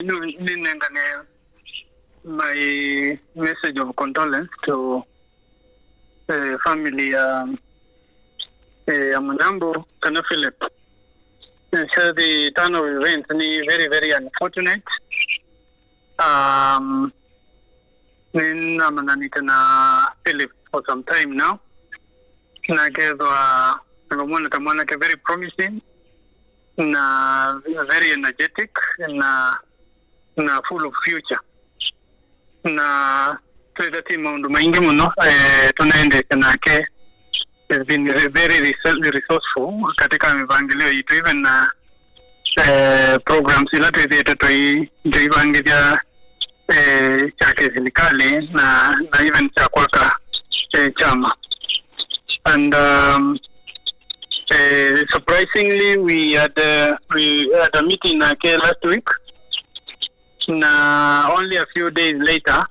My message of condolence to the family Munyao Kana Philip. So the turn of events is very, very unfortunate. Na Philip for some time now. Na gave very promising, na very energetic, na full of future. Na tuweza maundu maingi muno tunaende kanake has been very resourceful katika mipangilio yetu, even na programs ila tuipangilia chake serikali na even cha kwaka chama. And surprisingly we had a meeting last week. Na only a few days later,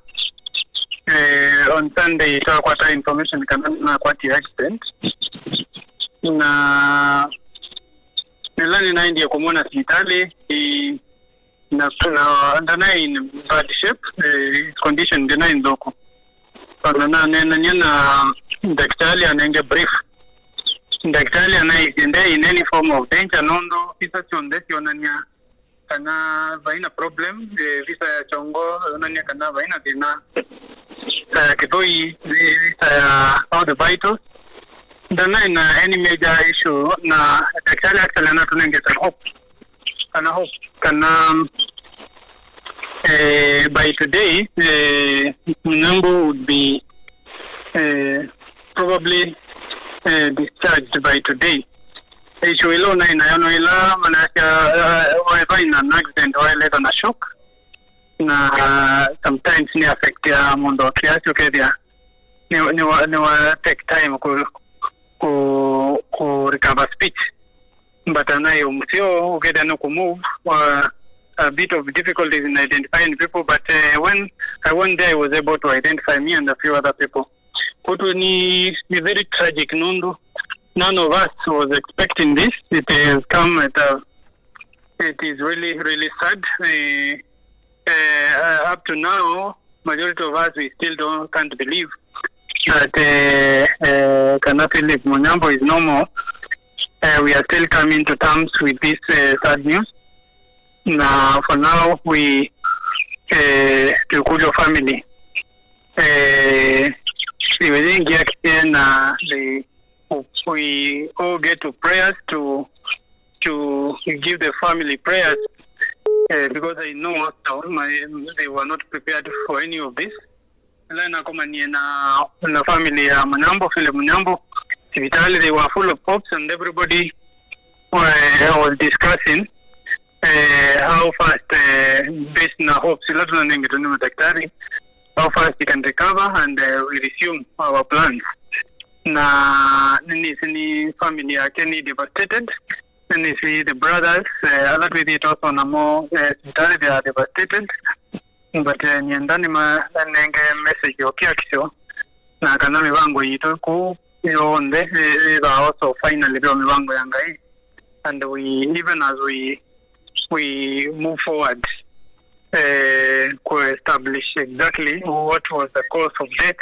on Sunday, tukakwata information kana kwa accident. Na nilani na ndio kumwona hospitali na ndana in bad shape, condition ndana ndoko. Na nena daktari anenge brief. Daktari anaende in any form of danger nondo kisa chonde sionania kana vaina problem visa ya chongo nani kana vaina dina kitoi visa ya all the vitals dana ina any major issue na daktari actually na tunengeta hope kana by today Munyao would be probably discharged by today. Issue ilo na inayono ila manasya waiva ina an accident waileta na shock na sometimes ni affect ya mundo kiasi ukedia ni wa take time ku recover speech, but anayo msio ukedia no ku move a bit of difficulties in identifying people, but when I went there I was able to identify me and a few other people. Kutu ni very tragic nundu. None of us was expecting this. It has come at it is really, really sad. Up to now, majority of us, we still can't believe that Kana Philip Munyao is no more. We are still coming to terms with this sad news. Now, for now, we, to Kujo family, we all get to prayers to give the family prayers because I know they were not prepared for any of this. Na family ya Munyao Philip Munyao hospitali, they were full of hopes and everybody was discussing how fast based na hopes how fast he can recover and we resume our plans. Na ni family yake ni devastated, and see the brothers along with it also na more they are devastated, but niandani nenge message yokiakisho na kana mivango yito ku yonde is also finally do mivango yangai, and we even as we move forward to establish exactly what was the cause of death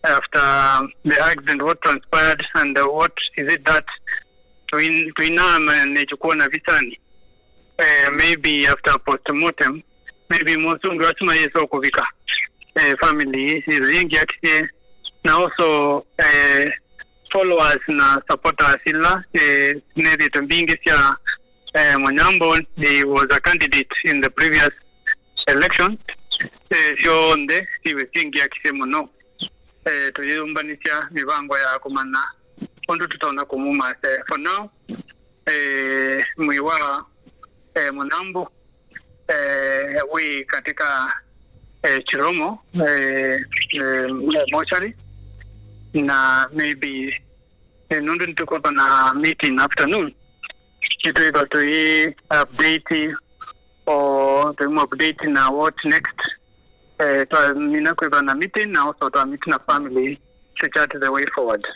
after the accident, what transpired, and what is it that tuinama nechukua na visani. Maybe after post-mortem, maybe musungu asuma yeso kuvika family zingi yake na also followers na supporters ila nezi tumbingi siya Munyao. He was a candidate in the previous election. Sio onde siwe zingi yake muno tuyumbanisha mivango ya kumana ondo tutaona kumuma. For now mwiwa Munyao we katika Chiromo mochari na maybe nundu tuko na meeting afternoon kitu iko to update or to update na what next. Nina kwa na meeting na also to meet na family to chart the way forward.